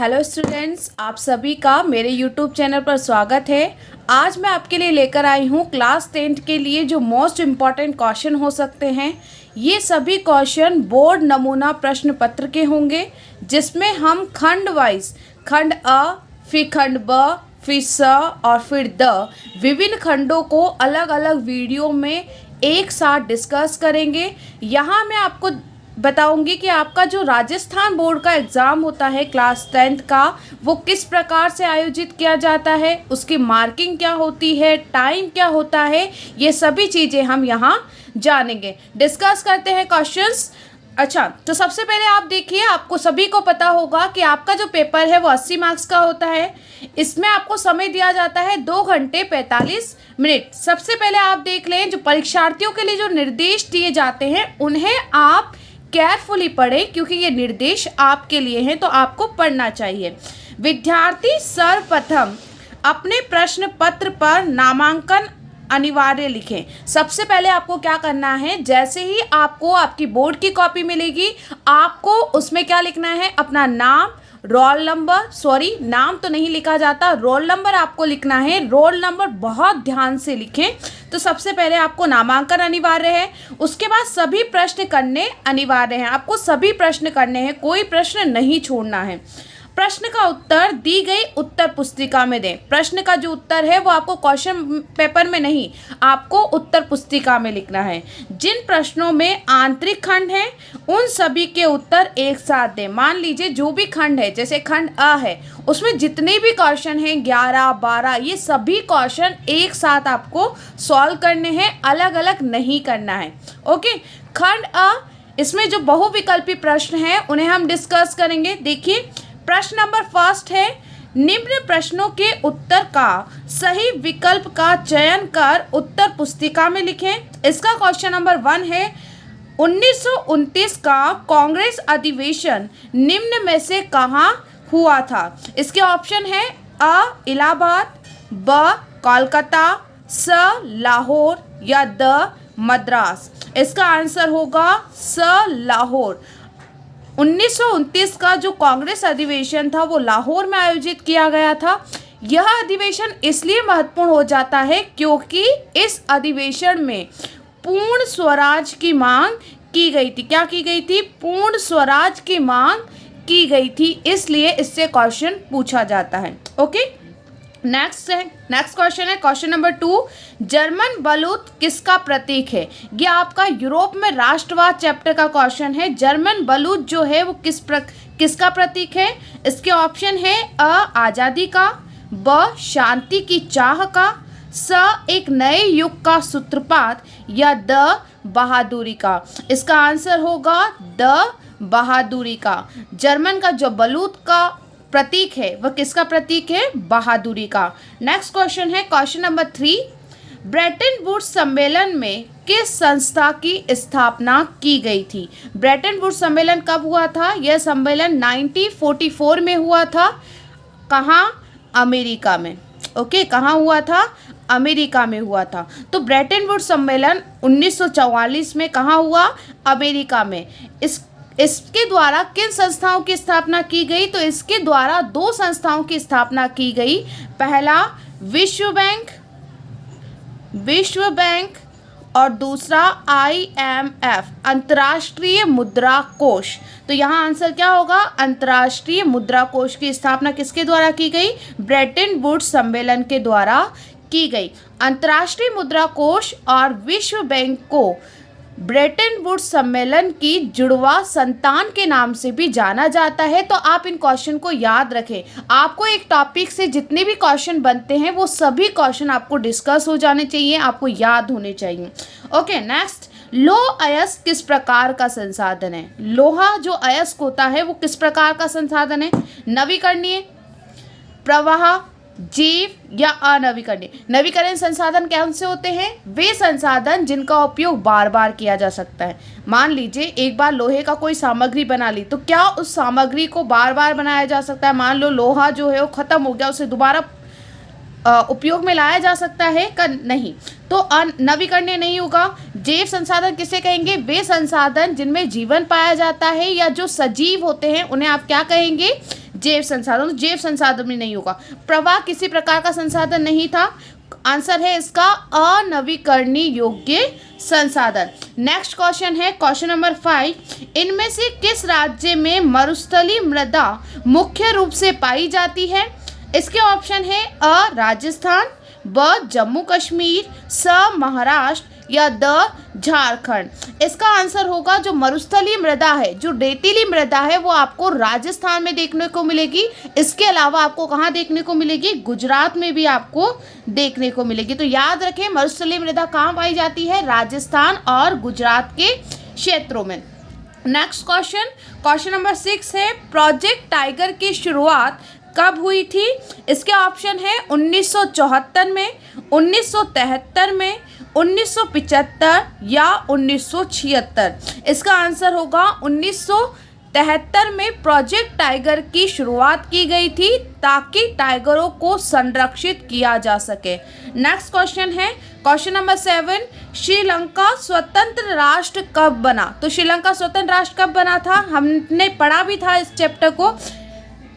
Hello students, आप सभी का मेरे यूट्यूब चैनल पर स्वागत है। आज मैं आपके लिए लेकर आई हूँ क्लास 10th के लिए जो मोस्ट इम्पॉर्टेंट क्वेश्चन हो सकते हैं। ये सभी क्वेश्चन बोर्ड नमूना प्रश्न पत्र के होंगे, जिसमें हम खंड वाइज खंड अ, फिर खंड ब, फिर स और फिर द विभिन्न खंडों को अलग अलग वीडियो में एक साथ डिस्कस करेंगे। यहाँ मैं आपको बताऊंगी कि आपका जो राजस्थान बोर्ड का एग्ज़ाम होता है क्लास 10th का, वो किस प्रकार से आयोजित किया जाता है, उसकी मार्किंग क्या होती है, टाइम क्या होता है, ये सभी चीज़ें हम यहाँ जानेंगे। डिस्कस करते हैं क्वेश्चंस। अच्छा, तो सबसे पहले आप देखिए, आपको सभी को पता होगा कि आपका जो पेपर है वो 80 मार्क्स का होता है। इसमें आपको समय दिया जाता है 2 घंटे 45 मिनट। सबसे पहले आप देख लें, जो परीक्षार्थियों के लिए जो निर्देश दिए जाते हैं उन्हें आप केयरफुली पढ़ें, क्योंकि ये निर्देश आपके लिए हैं, तो आपको पढ़ना चाहिए। विद्यार्थी सर्वप्रथम अपने प्रश्न पत्र पर नामांकन अनिवार्य लिखें। सबसे पहले आपको क्या करना है, जैसे ही आपको आपकी बोर्ड की कॉपी मिलेगी, आपको उसमें क्या लिखना है, अपना नाम, रोल नंबर, सॉरी नाम तो नहीं लिखा जाता, रोल नंबर आपको लिखना है। रोल नंबर बहुत ध्यान से लिखें। तो सबसे पहले आपको नामांकन अनिवार्य है, उसके बाद सभी प्रश्न करने अनिवार्य हैं। आपको सभी प्रश्न करने हैं, कोई प्रश्न नहीं छोड़ना है। प्रश्न का उत्तर दी गई उत्तर पुस्तिका में दें। प्रश्न का जो उत्तर है वो आपको क्वेश्चन पेपर में नहीं, आपको उत्तर पुस्तिका में लिखना है। जिन प्रश्नों में आंतरिक खंड हैं उन सभी के उत्तर एक साथ दें। मान लीजिए जो भी खंड है, जैसे खंड अ है, उसमें जितने भी क्वेश्चन हैं 11, 12, ये सभी क्वेश्चन एक साथ आपको सॉल्व करने हैं, अलग अलग नहीं करना है। ओके, खंड अ, इसमें जो बहुविकल्पी प्रश्न हैं उन्हें हम डिस्कस करेंगे। देखिए, प्रश्न नंबर फर्स्ट है, निम्न प्रश्नों के उत्तर का सही विकल्प का चयन कर उत्तर पुस्तिका में लिखें। इसका क्वेश्चन नंबर 1 है, 1929 का कांग्रेस अधिवेशन निम्न में से कहाँ हुआ था। इसके ऑप्शन है अ इलाहाबाद, ब कोलकाता, स लाहौर या द मद्रास। इसका आंसर होगा स लाहौर। 1929 का जो कांग्रेस अधिवेशन था वो लाहौर में आयोजित किया गया था। यह अधिवेशन इसलिए महत्वपूर्ण हो जाता है क्योंकि इस अधिवेशन में पूर्ण स्वराज की मांग की गई थी। क्या की गई थी? पूर्ण स्वराज की मांग की गई थी, इसलिए इससे क्वेश्चन पूछा जाता है। ओके, नेक्स्ट क्वेश्चन है क्वेश्चन नंबर 2, जर्मन बलूत किसका प्रतीक है। ये आपका यूरोप में राष्ट्रवाद चैप्टर का क्वेश्चन है। जर्मन बलूत जो है वो किसका प्रतीक है। इसके ऑप्शन है अ आज़ादी का, ब शांति की चाह का, स एक नए युग का सूत्रपात या द बहादुरी का। इसका आंसर होगा द बहादुरी का। जर्मन का जो बलूत का प्रतीक है वह किसका प्रतीक है? बहादुरी का। नेक्स्ट क्वेश्चन है क्वेश्चन नंबर 3, ब्रेटन वुड्स सम्मेलन में किस संस्था की स्थापना की गई थी। ब्रेटन वुड्स सम्मेलन कब हुआ था? यह सम्मेलन 1944 में हुआ था। कहाँ? अमेरिका में। ओके, कहाँ हुआ था? अमेरिका में हुआ था। तो ब्रेटन वुड्स सम्मेलन 1944 में कहाँ हुआ? अमेरिका में। इसके द्वारा किन संस्थाओं की स्थापना की गई? तो इसके द्वारा 2 संस्थाओं की स्थापना की गई। पहला विश्व बैंक और दूसरा IMF, अंतर्राष्ट्रीय मुद्रा कोष। तो यहाँ आंसर क्या होगा? अंतर्राष्ट्रीय मुद्रा कोष की स्थापना किसके द्वारा की गई? ब्रेटन वुड्स सम्मेलन के द्वारा की गई। अंतर्राष्ट्रीय मुद्रा कोष और विश्व बैंक को ब्रेटन वुड्स सम्मेलन की जुड़वा संतान के नाम से भी जाना जाता है। तो आप इन क्वेश्चन को याद रखें। आपको एक टॉपिक से जितने भी क्वेश्चन बनते हैं वो सभी क्वेश्चन आपको डिस्कस हो जाने चाहिए, आपको याद होने चाहिए। ओके, नेक्स्ट, लौह अयस्क किस प्रकार का संसाधन है। लोहा जो अयस्क होता है वो किस प्रकार का संसाधन है? नवीकरणीय, प्रवाह, जैव या अनवीकरणीय। नवीकरणीय संसाधन कौन से होते हैं? वे संसाधन जिनका उपयोग बार बार किया जा सकता है। मान लीजिए एक बार लोहे का कोई सामग्री बना ली, तो क्या उस सामग्री को बार बार बनाया जा सकता है? मान लो लोहा जो है वो खत्म हो गया, उसे दोबारा उपयोग में लाया जा सकता है? नहीं, तो नवीकरणीय नहीं होगा। जैव संसाधन किसे कहेंगे? वे संसाधन जिनमें जीवन पाया जाता है या जो सजीव होते हैं उन्हें आप क्या कहेंगे? जैव संसाधन, तो जैव संसाधन भी नहीं होगा। प्रवाह किसी प्रकार का संसाधन नहीं था, आंसर है इसका अनवीकरणीय योग्य संसाधन। नेक्स्ट क्वेश्चन है क्वेश्चन नंबर 5, इनमें से किस राज्य में मरुस्थलीय मृदा मुख्य रूप से पाई जाती है? इसके ऑप्शन है अ राजस्थान, ब जम्मू कश्मीर, स महाराष्ट्र या द झारखंड। इसका आंसर होगा जो मरुस्थलीय मृदा है, जो रेतीली मृदा है, वो आपको राजस्थान में देखने को मिलेगी। इसके अलावा आपको कहाँ देखने को मिलेगी? गुजरात में भी आपको देखने को मिलेगी। तो याद रखें मरुस्थलीय मृदा कहाँ पाई जाती है? राजस्थान और गुजरात के क्षेत्रों में। नेक्स्ट क्वेश्चन, क्वेश्चन नंबर 6 है, प्रोजेक्ट टाइगर की शुरुआत कब हुई थी? इसके ऑप्शन है 1974 में, 1973 में, 1975 या 1976। इसका आंसर होगा 1973 में प्रोजेक्ट टाइगर की शुरुआत की गई थी ताकि टाइगरों को संरक्षित किया जा सके। नेक्स्ट क्वेश्चन है क्वेश्चन नंबर 7, श्रीलंका स्वतंत्र राष्ट्र कब बना? तो श्रीलंका स्वतंत्र राष्ट्र कब बना था? हमने पढ़ा भी था इस चैप्टर को।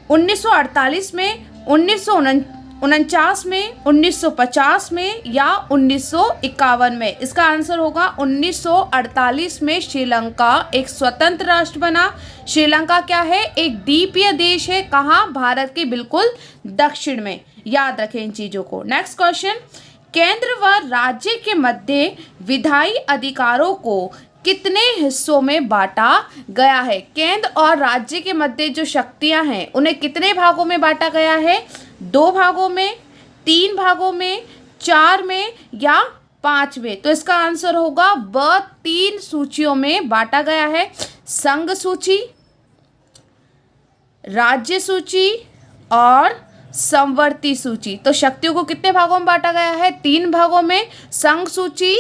1948 में, 1949 में, 1950 में या 1951 में? इसका आंसर होगा 1948 में श्रीलंका एक स्वतंत्र राष्ट्र बना। श्रीलंका क्या है? एक द्वीपीय देश है। कहाँ? भारत के बिल्कुल दक्षिण में। याद रखें इन चीज़ों को। नेक्स्ट क्वेश्चन, केंद्र व राज्य के मध्य विधायी अधिकारों को कितने हिस्सों में बांटा गया है? केंद्र और राज्य के मध्य जो शक्तियां हैं उन्हें कितने भागों में बांटा गया है? 2 भागों में, 3 भागों में, 4 में या 5 में? तो इसका आंसर होगा ब 3 सूचियों में बांटा गया है। संघ सूची, राज्य सूची और संवर्ती सूची। तो शक्तियों को कितने भागों में बांटा गया है? 3 भागों में, संघ सूची,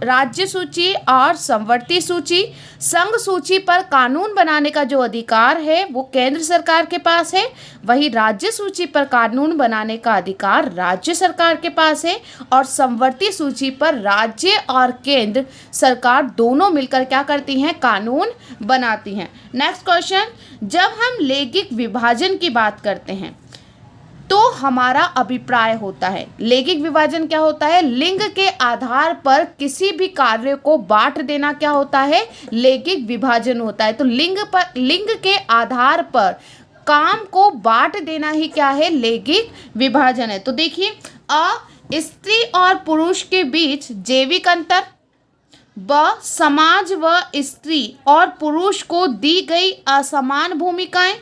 राज्य सूची और संवर्ती सूची। संघ सूची पर कानून बनाने का जो अधिकार है वो केंद्र सरकार के पास है, वही राज्य सूची पर कानून बनाने का अधिकार राज्य सरकार के पास है, और संवर्ती सूची पर राज्य और केंद्र सरकार दोनों मिलकर क्या करती हैं? कानून बनाती हैं। नेक्स्ट क्वेश्चन, जब हम लैंगिक विभाजन की बात करते हैं तो हमारा अभिप्राय होता है, लैंगिक विभाजन क्या होता है? लिंग के आधार पर किसी भी कार्य को बांट देना क्या होता है? लैंगिक विभाजन होता है। तो लिंग के आधार पर काम को बांट देना ही क्या है? लैंगिक विभाजन है। तो देखिए, अ स्त्री और पुरुष के बीच जैविक अंतर, ब समाज व स्त्री और पुरुष को दी गई असमान भूमिकाएं,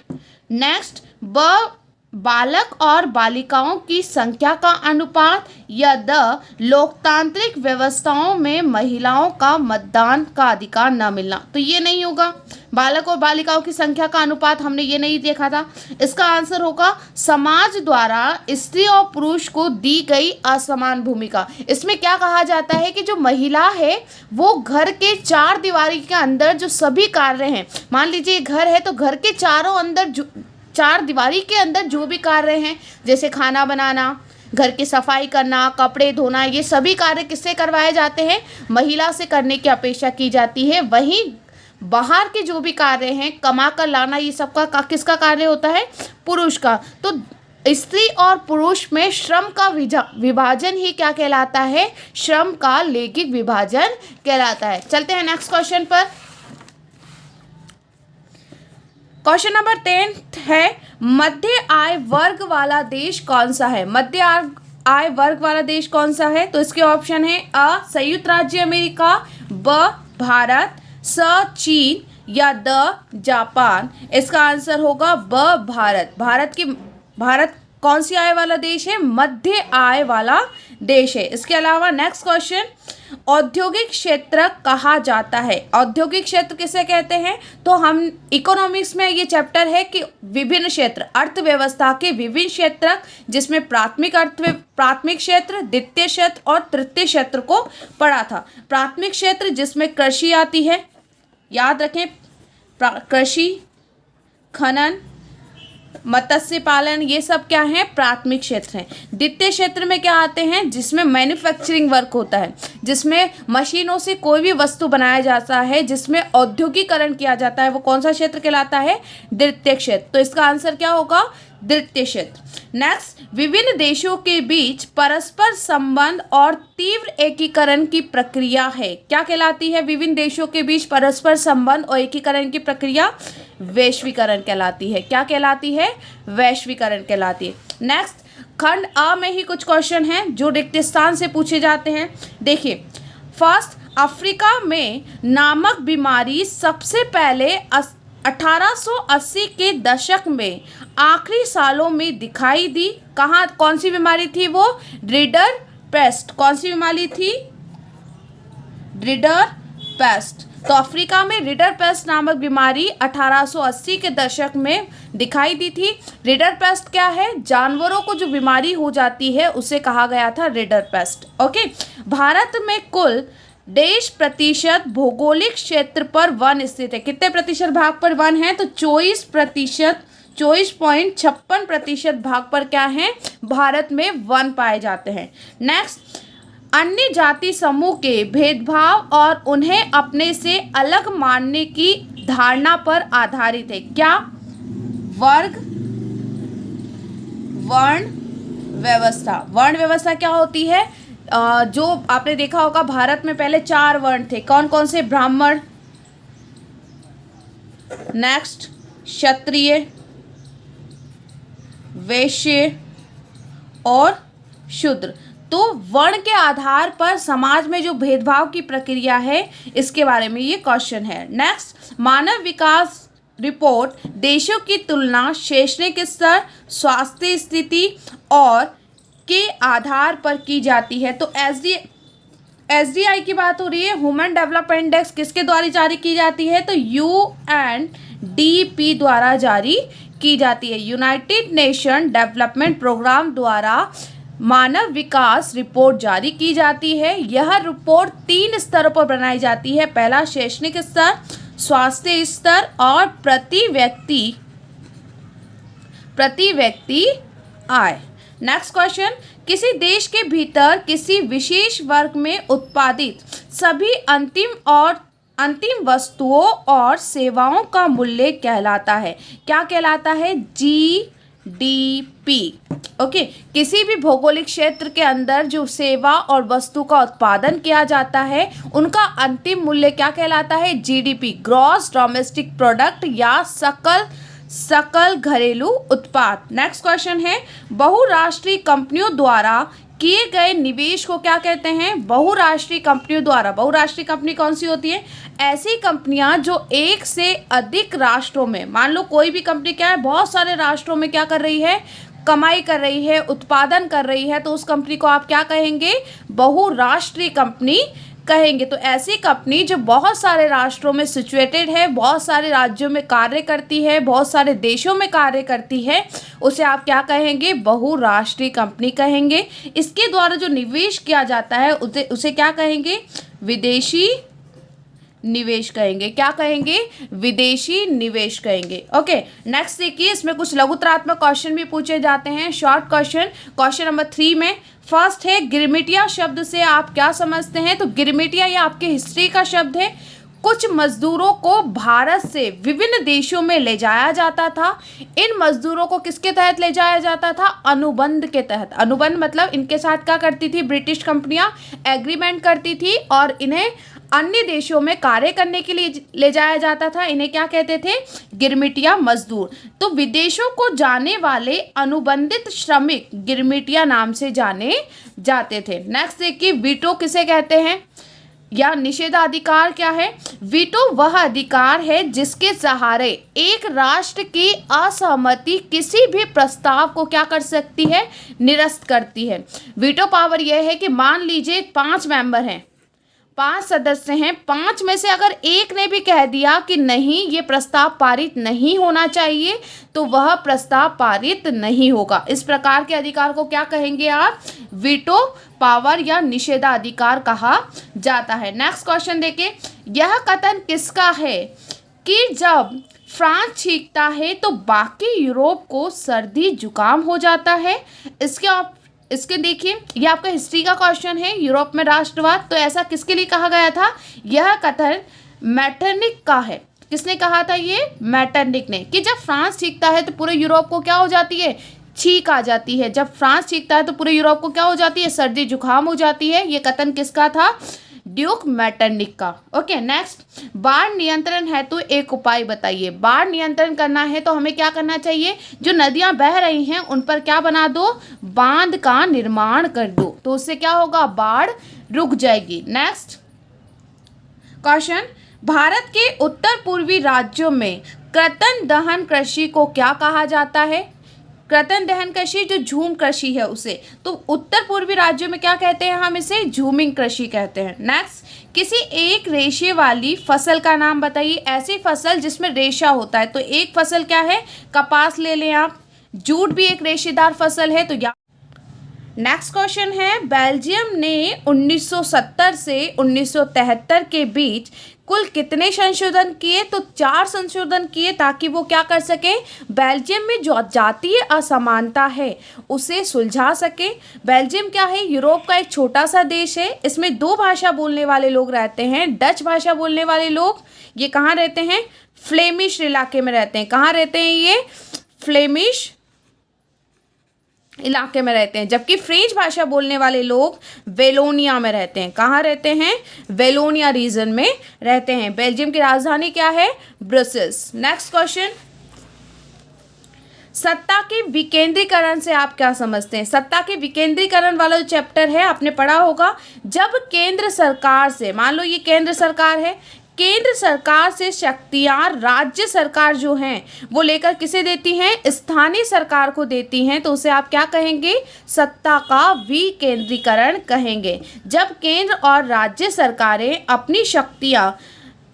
नेक्स्ट ब बालक और बालिकाओं की संख्या का अनुपात, या द लोकतांत्रिक व्यवस्थाओं में महिलाओं का मतदान का अधिकार न मिलना। तो ये नहीं होगा, बालक और बालिकाओं की संख्या का अनुपात हमने ये नहीं देखा था। इसका आंसर होगा समाज द्वारा स्त्री और पुरुष को दी गई असमान भूमिका। इसमें क्या कहा जाता है कि जो महिला है वो घर के 4 दीवारी के अंदर जो सभी कार्य हैं, मान लीजिए घर है तो घर के चारों अंदर 4 दीवारी के अंदर जो भी कार्य हैं, जैसे खाना बनाना, घर की सफाई करना, कपड़े धोना, ये सभी कार्य किससे करवाए जाते हैं? महिला से करने की अपेक्षा की जाती है। वहीं बाहर के जो भी कार्य हैं, कमा कर लाना, ये सबका किसका कार्य होता है? पुरुष का। तो स्त्री और पुरुष में श्रम का विभाजन ही क्या कहलाता है? श्रम का लैंगिक विभाजन कहलाता है। चलते हैं नेक्स्ट क्वेश्चन पर। क्वेश्चन नंबर 10 है, मध्य आय वर्ग वाला देश कौन सा है? मध्य आय वर्ग वाला देश कौन सा है? तो इसके ऑप्शन है अ संयुक्त राज्य अमेरिका, ब भारत, स चीन या द जापान। इसका आंसर होगा ब भारत। भारत कौन सी आय वाला देश है? मध्य आय वाला देश है। इसके अलावा नेक्स्ट क्वेश्चन, औद्योगिक क्षेत्र कहा जाता है। औद्योगिक क्षेत्र किसे कहते हैं? तो हम इकोनॉमिक्स में ये चैप्टर है कि विभिन्न क्षेत्र, अर्थव्यवस्था के विभिन्न क्षेत्र, जिसमें प्राथमिक क्षेत्र, द्वितीय क्षेत्र और तृतीय क्षेत्र को पढ़ा था। प्राथमिक क्षेत्र जिसमें कृषि आती है, याद रखें, कृषि, खनन, मत्स्य पालन, ये सब क्या है, प्राथमिक क्षेत्र हैं। द्वितीय क्षेत्र में क्या आते हैं, जिसमें मैन्युफैक्चरिंग वर्क होता है, जिसमें मशीनों से कोई भी वस्तु बनाया जाता है, जिसमें औद्योगिकरण किया जाता है, वो कौन सा क्षेत्र कहलाता है, द्वितीय क्षेत्र। तो इसका आंसर क्या होगा, द्वितीय क्षेत्र। नेक्स्ट, विभिन्न देशों के बीच परस्पर संबंध और तीव्र एकीकरण की प्रक्रिया है, क्या कहलाती है, विभिन्न देशों के बीच परस्पर संबंध और एकीकरण की प्रक्रिया वैश्वीकरण कहलाती है। क्या कहलाती है, वैश्वीकरण कहलाती है। नेक्स्ट, खंड अ में ही कुछ क्वेश्चन हैं जो रिक्त स्थान से पूछे जाते हैं। देखिए, फर्स्ट, अफ्रीका में नामक बीमारी सबसे पहले 1880 के दशक में आखिरी सालों में दिखाई दी। कहाँ, कौन सी बीमारी थी वो, रिडर पेस्ट। कौन सी बीमारी थी, रिडर पेस्ट। तो अफ्रीका में रिडर पेस्ट नामक बीमारी 1880 के दशक में दिखाई दी थी। रिडर पेस्ट क्या है, जानवरों को जो बीमारी हो जाती है उसे कहा गया था रिडर पेस्ट। ओके, भारत में कुल 1% भौगोलिक क्षेत्र पर वन स्थित है। कितने प्रतिशत भाग पर वन है, तो 24.56% भाग पर क्या है, भारत में वन पाए जाते हैं। नेक्स्ट, अन्य जाति समूह के भेदभाव और उन्हें अपने से अलग मानने की धारणा पर आधारित है। क्या, वर्ग वर्ण व्यवस्था। वर्ण व्यवस्था क्या होती है, जो आपने देखा होगा भारत में पहले 4 वर्ण थे, कौन कौन से, ब्राह्मण, नेक्स्ट क्षत्रिय, वैश्य और शूद्र। तो वर्ण के आधार पर समाज में जो भेदभाव की प्रक्रिया है, इसके बारे में ये क्वेश्चन है। नेक्स्ट, मानव विकास रिपोर्ट देशों की तुलना शैक्षणिक स्तर, स्वास्थ्य स्थिति और के आधार पर की जाती है। तो एसडीआई की बात हो रही है, ह्यूमन डेवलपमेंट इंडेक्स किसके द्वारा जारी की जाती है, तो यूएनडीपी द्वारा जारी की जाती है। यूनाइटेड नेशन डेवलपमेंट प्रोग्राम द्वारा मानव विकास रिपोर्ट जारी की जाती है। यह रिपोर्ट 3 स्तरों पर बनाई जाती है। पहला, शैक्षणिक स्तर, स्वास्थ्य स्तर और प्रति व्यक्ति आय। नेक्स्ट क्वेश्चन, किसी देश के भीतर किसी विशेष वर्ग में उत्पादित सभी अंतिम वस्तुओं और सेवाओं का मूल्य कहलाता है। क्या कहलाता है, जीडीपी। ओके, किसी भी भौगोलिक क्षेत्र के अंदर जो सेवा और वस्तु का उत्पादन किया जाता है, उनका अंतिम मूल्य क्या कहलाता है, जीडीपी, ग्रॉस डोमेस्टिक प्रोडक्ट या सकल घरेलू उत्पाद। नेक्स्ट क्वेश्चन है, बहुराष्ट्रीय कंपनियों द्वारा किए गए निवेश को क्या कहते हैं, बहुराष्ट्रीय कंपनियों द्वारा। बहुराष्ट्रीय कंपनी कौन सी होती है, ऐसी कंपनियां जो एक से अधिक राष्ट्रों में, मान लो कोई भी कंपनी क्या है, बहुत सारे राष्ट्रों में क्या कर रही है, कमाई कर रही है, उत्पादन कर रही है, तो उस कंपनी को आप क्या कहेंगे, बहुराष्ट्रीय कंपनी कहेंगे। तो ऐसी कंपनी जो बहुत सारे राष्ट्रों में सिचुएटेड है, बहुत सारे राज्यों में कार्य करती है, बहुत सारे देशों में कार्य करती है, उसे आप क्या कहेंगे, बहुराष्ट्रीय कंपनी कहेंगे। इसके द्वारा जो निवेश किया जाता है उसे क्या कहेंगे, विदेशी निवेश कहेंगे। क्या कहेंगे, विदेशी निवेश कहेंगे। ओके, नेक्स्ट देखिए, इसमें कुछ लघुतरात्मक क्वेश्चन भी पूछे जाते हैं, शॉर्ट क्वेश्चन। क्वेश्चन नंबर 3 में फर्स्ट है, गिरमिटिया शब्द से आप क्या समझते हैं, तो गिरमिटिया ये आपके हिस्ट्री का शब्द है। कुछ मजदूरों को भारत से विभिन्न देशों में ले जाया जाता था। इन मजदूरों को किसके तहत ले जाया जाता था, अनुबंध के तहत। अनुबंध मतलब इनके साथ क्या करती थी, ब्रिटिश कंपनियां एग्रीमेंट करती थी और इन्हें अन्य देशों में कार्य करने के लिए ले जाया जाता था। इन्हें क्या कहते थे, गिरमिटिया मजदूर। तो विदेशों को जाने वाले अनुबंधित श्रमिक गिरमिटिया नाम से जाने जाते थे। नेक्स्ट देखिए, वीटो किसे कहते हैं या निषेधाधिकार क्या है। वीटो वह अधिकार है जिसके सहारे एक राष्ट्र की असहमति किसी भी प्रस्ताव को क्या कर सकती है, निरस्त करती है। वीटो पावर यह है कि मान लीजिए 5 मेंबर हैं, 5 सदस्य हैं, 5 में से अगर एक ने भी कह दिया कि नहीं ये प्रस्ताव पारित नहीं होना चाहिए, तो वह प्रस्ताव पारित नहीं होगा। इस प्रकार के अधिकार को क्या कहेंगे आप, वीटो पावर या निषेधाधिकार कहा जाता है। नेक्स्ट क्वेश्चन देखिए, यह कथन किसका है कि जब फ्रांस छींकता है तो बाकी यूरोप को सर्दी जुकाम हो जाता है। इसके देखिए, ये आपका हिस्ट्री का क्वेश्चन है। यूरोप में राष्ट्रवाद, तो ऐसा किसके लिए कहा गया था? यह कथन मैटरनिक का है। किसने कहा था? ये मैटरनिक ने, कि जब फ्रांस छींकता है तो पूरे यूरोप को क्या हो जाती है? छींक आ जाती है। जब फ्रांस छींकता है तो पूरे यूरोप को क्या हो जाती है? सर्दी जुकाम हो जाती है। ये कथन किसका था? ड्यूक मैटरनिक का। ओके, नेक्स्ट, बाढ़ नियंत्रण हेतु एक उपाय बताइए। बाढ़ नियंत्रण करना है तो हमें क्या करना चाहिए? जो नदियां बह रही हैं उन पर क्या बना दो? बांध का निर्माण कर दो, तो उससे क्या होगा? बाढ़ रुक जाएगी। नेक्स्ट क्वेश्चन, भारत के उत्तर पूर्वी राज्यों में कृंतक दहन कृषि को क्या कहा जाता है? कृंतक दहन कृषि जो झूम कृषि है उसे, तो उत्तर पूर्वी राज्यों में क्या कहते हैं? हम इसे झूमिंग कृषि कहते हैं। नेक्स्ट, किसी एक रेशे वाली फसल का नाम बताइए। ऐसी फसल जिसमें रेशा होता है, तो एक फसल क्या है? कपास ले लें आप। जूट भी एक रेशेदार फसल है, तो या नेक्स्ट क्वेश्चन है, बेल्जियम ने 1970 से 1973 के बीच कुल कितने संशोधन किए? तो 4 संशोधन किए, ताकि वो क्या कर सके? बेल्जियम में जो जातीय असमानता है उसे सुलझा सके। बेल्जियम क्या है? यूरोप का एक छोटा सा देश है। इसमें 2 भाषा बोलने वाले लोग रहते हैं। डच भाषा बोलने वाले लोग ये कहाँ रहते हैं? फ्लेमिश इलाके में रहते हैं। कहाँ रहते हैं ये? फ्लेमिश इलाके में रहते हैं। जबकि फ्रेंच भाषा बोलने वाले लोग वेलोनिया में रहते हैं। कहाँ रहते हैं? वेलोनिया रीजन में रहते हैं। बेल्जियम की राजधानी क्या है? ब्रसेल्स। नेक्स्ट क्वेश्चन, सत्ता के विकेंद्रीकरण से आप क्या समझते हैं? सत्ता के विकेंद्रीकरण वाला जो चैप्टर है आपने पढ़ा होगा। जब केंद्र सरकार से, मान लो ये केंद्र सरकार है, केंद्र सरकार से शक्तियां राज्य सरकार जो हैं वो लेकर किसे देती हैं? स्थानीय सरकार को देती हैं, तो उसे आप क्या कहेंगे? सत्ता का विकेंद्रीकरण कहेंगे। जब केंद्र और राज्य सरकारें अपनी शक्तियां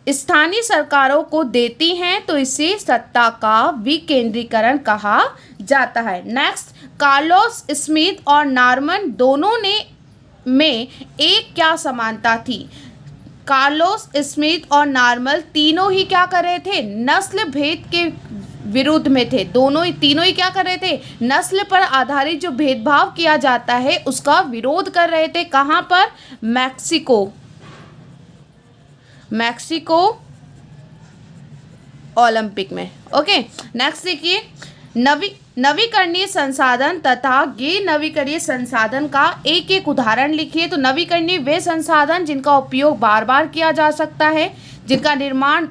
स्थानीय सरकारों को देती हैं तो इसे सत्ता का विकेंद्रीकरण कहा जाता है। नेक्स्ट, कार्लोस स्मिथ और नॉर्मन दोनों में एक क्या समानता थी? कार्लोस स्मिथ और नॉर्मन तीनों ही क्या कर रहे थे? नस्ल भेद के विरुद्ध में थे। तीनों ही क्या कर रहे थे? नस्ल पर आधारित जो भेदभाव किया जाता है उसका विरोध कर रहे थे। कहाँ पर? मैक्सिको ओलंपिक में। ओके, नेक्स्ट देखिए, नवीकरणीय संसाधन तथा गैर नवीकरणीय संसाधन का एक एक उदाहरण लिखिए। तो नवीकरणीय वे संसाधन जिनका उपयोग बार बार किया जा सकता है, जिनका निर्माण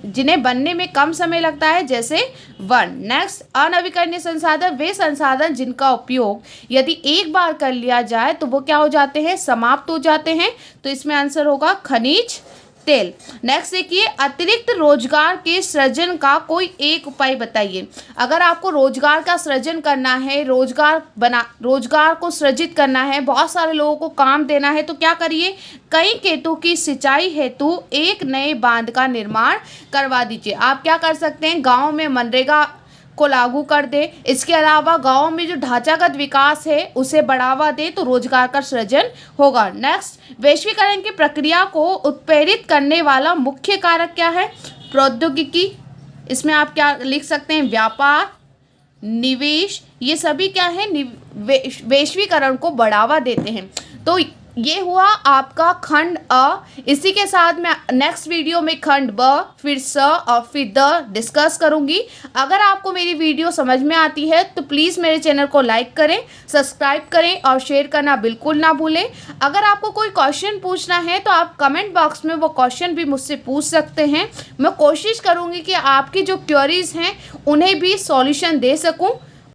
जिन्हें बनने में कम समय लगता है, जैसे वन। नेक्स्ट, अनवीकरणीय संसाधन वे संसाधन जिनका उपयोग यदि एक बार कर लिया जाए तो वो क्या हो जाते हैं? समाप्त हो जाते हैं। तो इसमें आंसर होगा खनिज तेल। नेक्स्ट देखिए, अतिरिक्त रोजगार के सृजन का कोई एक उपाय बताइए। अगर आपको रोजगार का सृजन करना है, रोजगार को सृजित करना है, बहुत सारे लोगों को काम देना है, तो क्या करिए? कई खेतों की सिंचाई हेतु एक नए बांध का निर्माण करवा दीजिए। आप क्या कर सकते हैं? गाँव में मनरेगा को लागू कर दे। इसके अलावा गांव में जो ढांचागत विकास है उसे बढ़ावा दे, तो रोजगार का सृजन होगा। नेक्स्ट, वैश्वीकरण की प्रक्रिया को उत्प्रेरित करने वाला मुख्य कारक क्या है? प्रौद्योगिकी। इसमें आप क्या लिख सकते हैं? व्यापार, निवेश, ये सभी क्या है? वैश्वीकरण को बढ़ावा देते हैं। तो ये हुआ आपका खंड अ। इसी के साथ मैं नेक्स्ट वीडियो में खंड ब, फिर स और फिर द डिस्कस करूंगी। अगर आपको मेरी वीडियो समझ में आती है तो प्लीज़ मेरे चैनल को लाइक करें, सब्सक्राइब करें और शेयर करना बिल्कुल ना भूलें। अगर आपको कोई क्वेश्चन पूछना है तो आप कमेंट बॉक्स में वो क्वेश्चन भी मुझसे पूछ सकते हैं। मैं कोशिश करूँगी कि आपकी जो क्वेरीज हैं उन्हें भी सॉल्यूशन दे सकूँ।